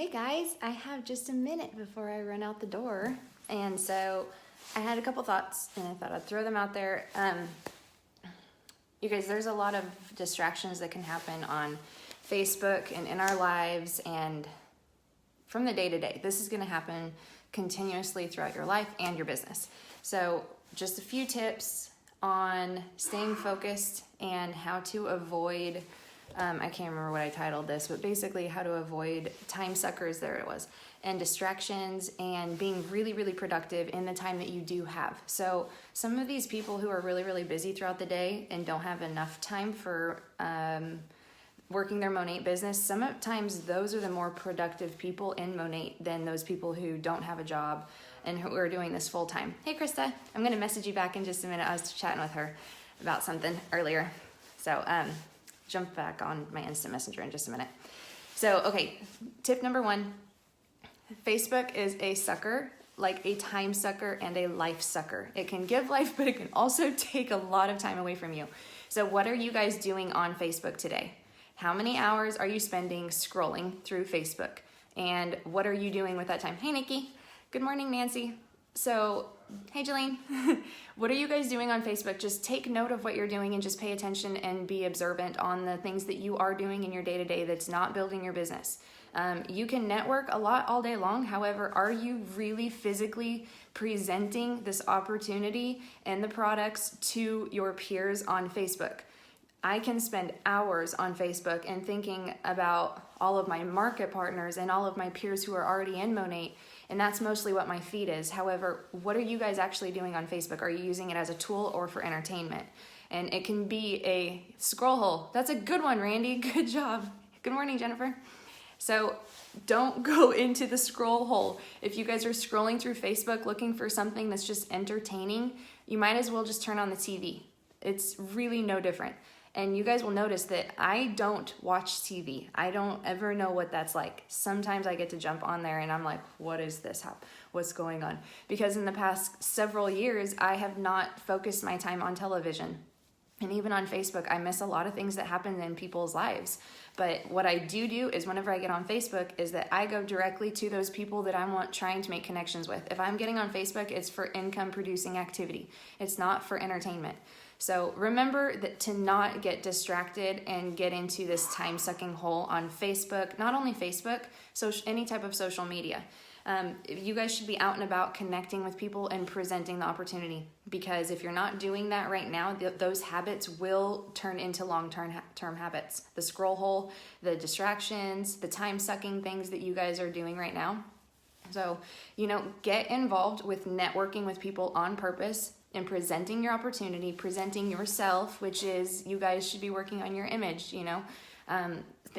Hey guys, I have just a minute before I run out the door. And so I had a couple thoughts and I thought I'd throw them out there. You guys, there's a lot of distractions that can happen on Facebook and in our lives and from the day to day. This is going to happen continuously throughout your life and your business. So just a few tips on staying focused and how to avoid I can't remember what I titled this, but basically how to avoid time suckers, there it was, and distractions and being really, really productive in the time that you do have. So some of these people who are really, really busy throughout the day and don't have enough time for working their Monat business, sometimes those are the more productive people in Monat than those people who don't have a job and who are doing this full time. Hey, Krista, I'm going to message you back in just a minute. I was chatting with her about something earlier. So, jump back on my instant messenger in just a minute. So, okay, tip number 1, Facebook is a sucker, like a time sucker and a life sucker. It can give life, but it can also take a lot of time away from you. So what are you guys doing on Facebook today? How many hours are you spending scrolling through Facebook? And what are you doing with that time? Hey, Nikki. Good morning, Nancy. So, hey, Jelaine. What are you guys doing on Facebook? Just take note of what you're doing and just pay attention and be observant on the things that you are doing in your day-to-day that's not building your business. You can network a lot all day long. However, are you really physically presenting this opportunity and the products to your peers on Facebook? I can spend hours on Facebook and thinking about all of my market partners and all of my peers who are already in Monat, and that's mostly what my feed is. However, what are you guys actually doing on Facebook? Are you using it as a tool or for entertainment? And it can be a scroll hole. That's a good one, Randy. Good job. Good morning, Jennifer. So don't go into the scroll hole. If you guys are scrolling through Facebook looking for something that's just entertaining, you might as well just turn on the TV. It's really no different. And you guys will notice that I don't watch TV. I don't ever know what that's like. Sometimes I get to jump on there and I'm like, what is this? What's going on? Because in the past several years, I have not focused my time on television. And even on Facebook, I miss a lot of things that happen in people's lives. But what I do is whenever I get on Facebook is that I go directly to those people that I'm trying to make connections with. If I'm getting on Facebook, it's for income producing activity. It's not for entertainment. So remember that to not get distracted and get into this time-sucking hole on Facebook, not only Facebook, so any type of social media. You guys should be out and about connecting with people and presenting the opportunity, because if you're not doing that right now, those habits will turn into long-term habits. The scroll hole, the distractions, the time-sucking things that you guys are doing right now. So, get involved with networking with people on purpose and presenting your opportunity, presenting yourself, which is you guys should be working on your image,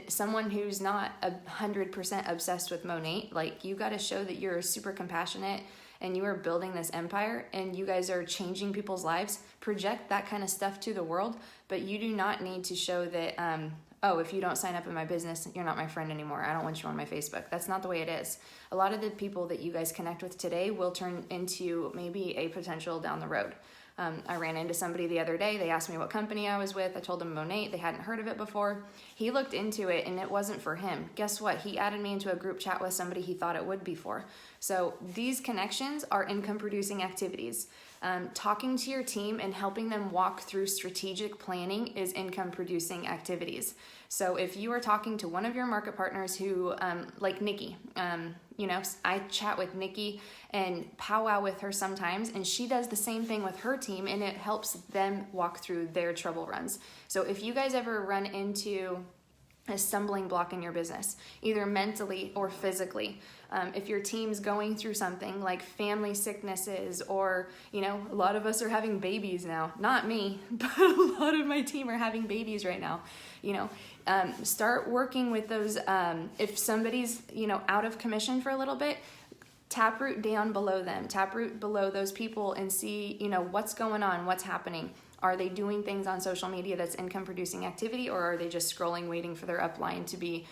someone who's not 100% obsessed with Monat, like you got to show that you're super compassionate and you are building this empire and you guys are changing people's lives. Project that kind of stuff to the world, but you do not need to show that, if you don't sign up in my business, you're not my friend anymore. I don't want you on my Facebook. That's not the way it is. A lot of the people that you guys connect with today will turn into maybe a potential down the road. I ran into somebody the other day. They asked me what company I was with. I told them Monat. They hadn't heard of it before. He looked into it and it wasn't for him. Guess what? He added me into a group chat with somebody he thought it would be for. So these connections are income producing activities. Talking to your team and helping them walk through strategic planning is income producing activities. So if you are talking to one of your market partners who, like Nikki, I chat with Nikki and powwow with her sometimes, and she does the same thing with her team, and it helps them walk through their trouble runs. So if you guys ever run into a stumbling block in your business, either mentally or physically, if your team's going through something like family sicknesses, or a lot of us are having babies now, not me, but a lot of my team are having babies right now, start working with those. If somebody's out of commission for a little bit, taproot down below them, taproot below those people and see what's going on, what's happening. Are they doing things on social media that's income producing activity, or are they just scrolling waiting for their upline to be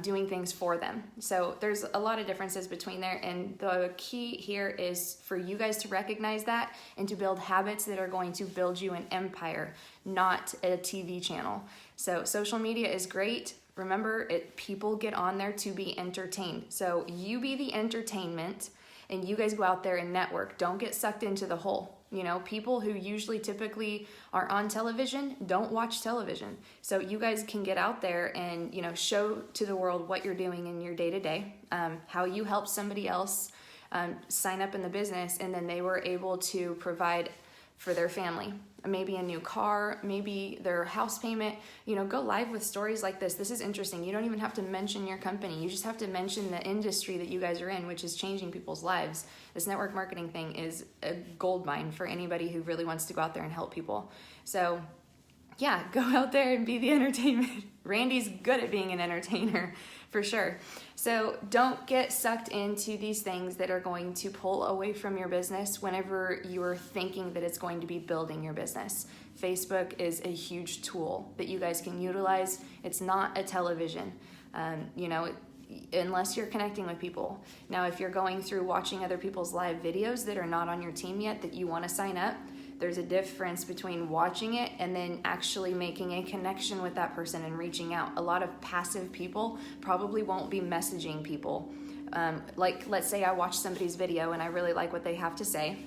doing things for them? So there's a lot of differences between there, and the key here is for you guys to recognize that and to build habits that are going to build you an empire, not a TV channel. So social media is great. remember, people get on there to be entertained. So you be the entertainment, and you guys go out there and network. Don't get sucked into the hole. You know, people who usually typically are on television don't watch television. So you guys can get out there and, you know, show to the world what you're doing in your day-to-day, how you help somebody else sign up in the business, and then they were able to provide for their family. Maybe a new car, maybe their house payment. You know, go live with stories like this. This is interesting. You don't even have to mention your company. You just have to mention the industry that you guys are in, which is changing people's lives. This network marketing thing is a gold mine for anybody who really wants to go out there and help people. So yeah, go out there and be the entertainment. Randy's good at being an entertainer, for sure. So don't get sucked into these things that are going to pull away from your business whenever you're thinking that it's going to be building your business. Facebook is a huge tool that you guys can utilize. It's not a television, you know, unless you're connecting with people. Now, if you're going through watching other people's live videos that are not on your team yet that you want to sign up, there's a difference between watching it and then actually making a connection with that person and reaching out. A lot of passive people probably won't be messaging people. Like, let's say I watch somebody's video and I really like what they have to say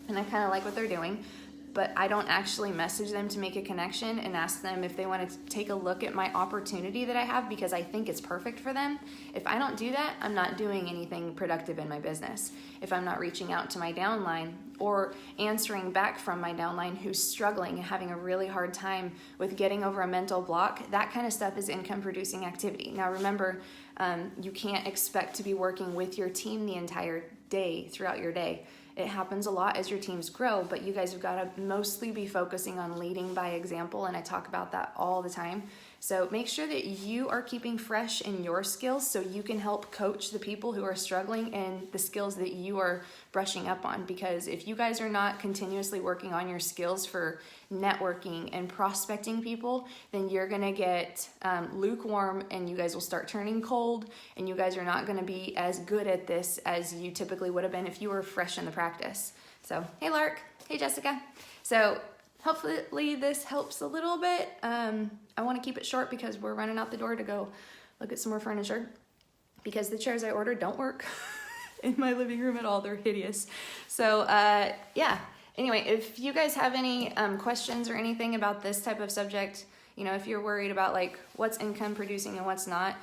and I kind of like what they're doing, but I don't actually message them to make a connection and ask them if they want to take a look at my opportunity that I have because I think it's perfect for them. If I don't do that, I'm not doing anything productive in my business. If I'm not reaching out to my downline or answering back from my downline who's struggling and having a really hard time with getting over a mental block, that kind of stuff is income producing activity. Now remember, you can't expect to be working with your team the entire day throughout your day. It happens a lot as your teams grow, but you guys have got to mostly be focusing on leading by example, and I talk about that all the time. So make sure that you are keeping fresh in your skills so you can help coach the people who are struggling in the skills that you are brushing up on. Because if you guys are not continuously working on your skills for networking and prospecting people, then you're going to get lukewarm and you guys will start turning cold, and you guys are not going to be as good at this as you typically would have been if you were fresh in the practice. So, hey Lark, hey Jessica. So hopefully this helps a little bit. I want to keep it short because we're running out the door to go look at some more furniture because the chairs I ordered don't work in my living room at all. They're hideous. So yeah, anyway, if you guys have any questions or anything about this type of subject, you know, if you're worried about like what's income producing and what's not,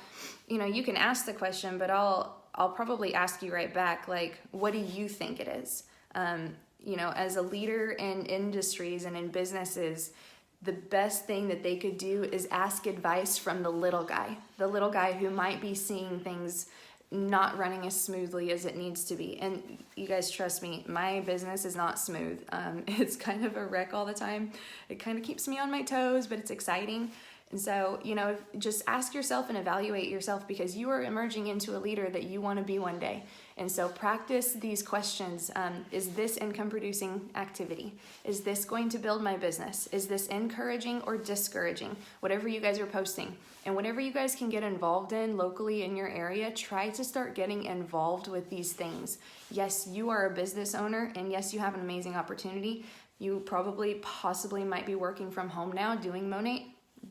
you know, you can ask the question, but I'll probably ask you right back, like, what do you think it is? You know, as a leader in industries and in businesses, the best thing that they could do is ask advice from the little guy who might be seeing things not running as smoothly as it needs to be. And you guys trust me, my business is not smooth. It's kind of a wreck all the time. It kind of keeps me on my toes, but it's exciting. And so, you know, just ask yourself and evaluate yourself because you are emerging into a leader that you want to be one day. And so practice these questions. Is this income producing activity? Is this going to build my business? Is this encouraging or discouraging? Whatever you guys are posting. And whatever you guys can get involved in locally in your area, try to start getting involved with these things. Yes, you are a business owner, and yes, you have an amazing opportunity. You possibly might be working from home now doing Monat,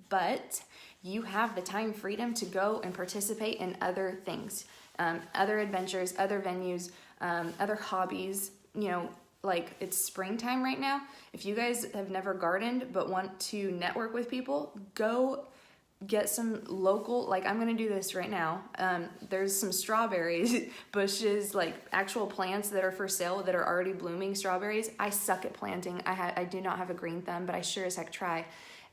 but you have the time freedom to go and participate in other things, other adventures, other venues, other hobbies. You know, like it's springtime right now. If you guys have never gardened but want to network with people, go get some local, like I'm gonna do this right now. There's some strawberries bushes, like actual plants that are for sale that are already blooming strawberries. I suck at planting. I do not have a green thumb, but I sure as heck try.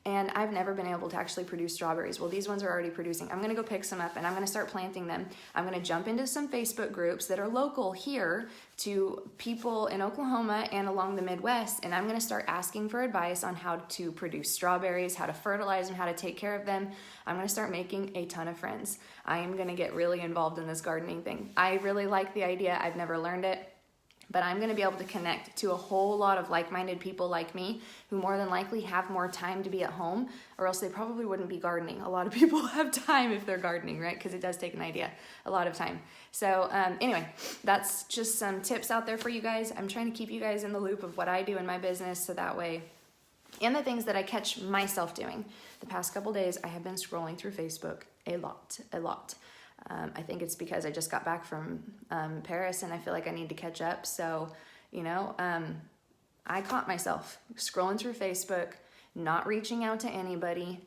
And I've never been able to actually produce strawberries. Well, these ones are already producing. I'm gonna go pick some up and I'm gonna start planting them. I'm gonna jump into some Facebook groups that are local here to people in Oklahoma and along the Midwest, and I'm gonna start asking for advice on how to produce strawberries, how to fertilize them, how to take care of them. I'm gonna start making a ton of friends. I am gonna get really involved in this gardening thing. I really like the idea. I've never learned it. But I'm going to be able to connect to a whole lot of like-minded people like me who more than likely have more time to be at home, or else they probably wouldn't be gardening. A lot of people have time if they're gardening, right? Because it does take a lot of time. So anyway, that's just some tips out there for you guys. I'm trying to keep you guys in the loop of what I do in my business so that way, and the things that I catch myself doing. The past couple days, I have been scrolling through Facebook a lot. I think it's because I just got back from Paris and I feel like I need to catch up. So, I caught myself scrolling through Facebook, not reaching out to anybody.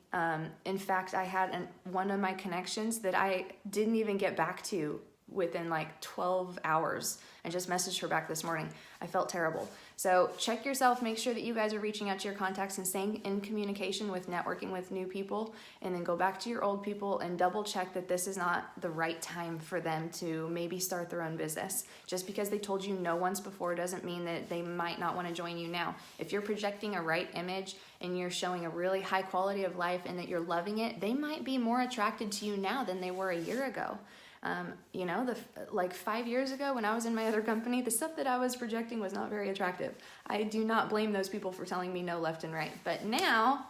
In fact, I had one of my connections that I didn't even get back to within like 12 hours. I just messaged her back this morning. I felt terrible. So check yourself, make sure that you guys are reaching out to your contacts and staying in communication with networking with new people, and then go back to your old people and double check that this is not the right time for them to maybe start their own business. Just because they told you no once before doesn't mean that they might not want to join you now. If you're projecting a right image and you're showing a really high quality of life and that you're loving it, they might be more attracted to you now than they were a year ago. Like 5 years ago when I was in my other company, the stuff that I was projecting was not very attractive. I do not blame those people for telling me no left and right. But now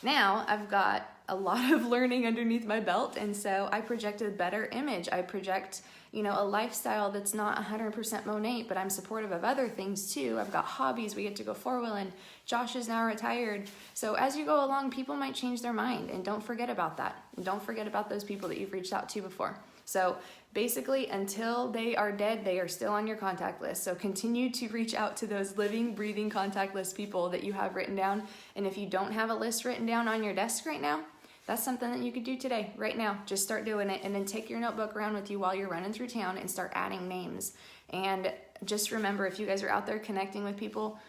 I've got a lot of learning underneath my belt, and so I project a better image. I project, a lifestyle that's not 100% Monat, but I'm supportive of other things too. I've got hobbies. We get to go four-wheeling. Josh is now retired. So as you go along, people might change their mind, and don't forget about that. And don't forget about those people that you've reached out to before. So basically, until they are dead, they are still on your contact list. So continue to reach out to those living, breathing contact list people that you have written down. And if you don't have a list written down on your desk right now, that's something that you could do today, right now. Just start doing it, and then take your notebook around with you while you're running through town and start adding names. And just remember, if you guys are out there connecting with people,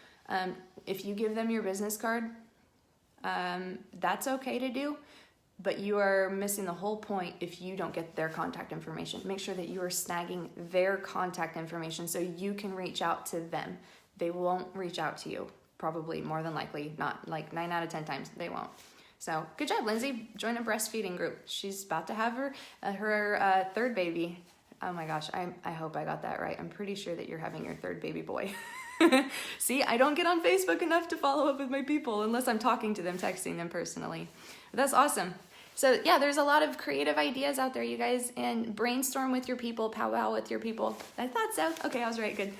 if you give them your business card, that's okay to do. But you are missing the whole point if you don't get their contact information. Make sure that you are snagging their contact information so you can reach out to them. They won't reach out to you, probably, more than likely, not like 9 out of 10 times, they won't. So good job, Lindsay. Join a breastfeeding group. She's about to have her third baby. Oh my gosh, I hope I got that right. I'm pretty sure that you're having your third baby boy. See, I don't get on Facebook enough to follow up with my people unless I'm talking to them, texting them personally. But that's awesome. So yeah, there's a lot of creative ideas out there, you guys, and brainstorm with your people, powwow with your people. I thought so. Okay, I was right, good.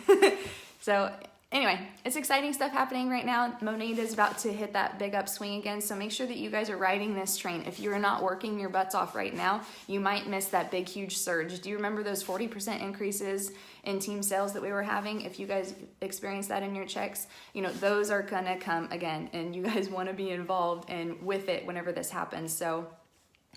So anyway, it's exciting stuff happening right now. Monat is about to hit that big upswing again, so make sure that you guys are riding this train. If you're not working your butts off right now, you might miss that big, huge surge. Do you remember those 40% increases in team sales that we were having? If you guys experienced that in your checks, those are gonna come again, and you guys wanna be involved and with it whenever this happens. So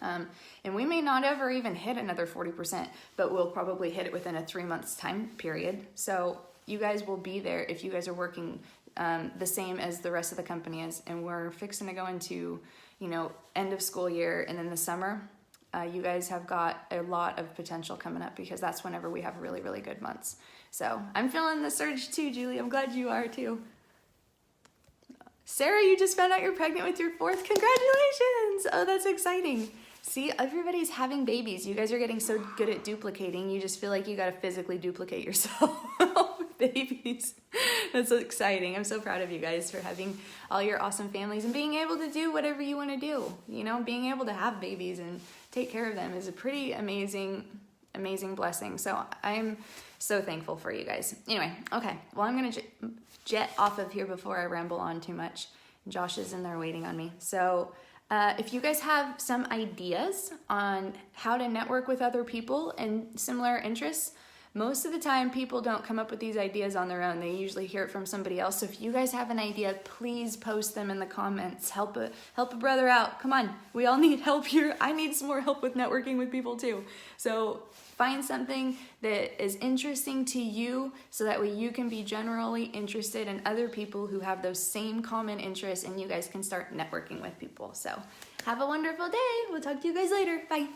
and we may not ever even hit another 40%, but we'll probably hit it within a 3 months time period. So you guys will be there if you guys are working the same as the rest of the company is. And we're fixing to go into, end of school year, and then the summer. You guys have got a lot of potential coming up because that's whenever we have really, really good months. So I'm feeling the surge too, Julie. I'm glad you are too. Sarah, you just found out you're pregnant with your fourth. Congratulations! Oh, that's exciting. See, everybody's having babies. You guys are getting so good at duplicating. You just feel like you got to physically duplicate yourself with babies. That's so exciting. I'm so proud of you guys for having all your awesome families and being able to do whatever you want to do. Being able to have babies and take care of them is a pretty amazing blessing. So I'm so thankful for you guys. Anyway, okay. Well, I'm going to jet off of here before I ramble on too much. Josh is in there waiting on me. So if you guys have some ideas on how to network with other people and similar interests, most of the time people don't come up with these ideas on their own. They usually hear it from somebody else. So if you guys have an idea, please post them in the comments. Help a brother out. Come on, we all need help here. I need some more help with networking with people too. So find something that is interesting to you so that way you can be generally interested in other people who have those same common interests, and you guys can start networking with people. So have a wonderful day. We'll talk to you guys later. Bye.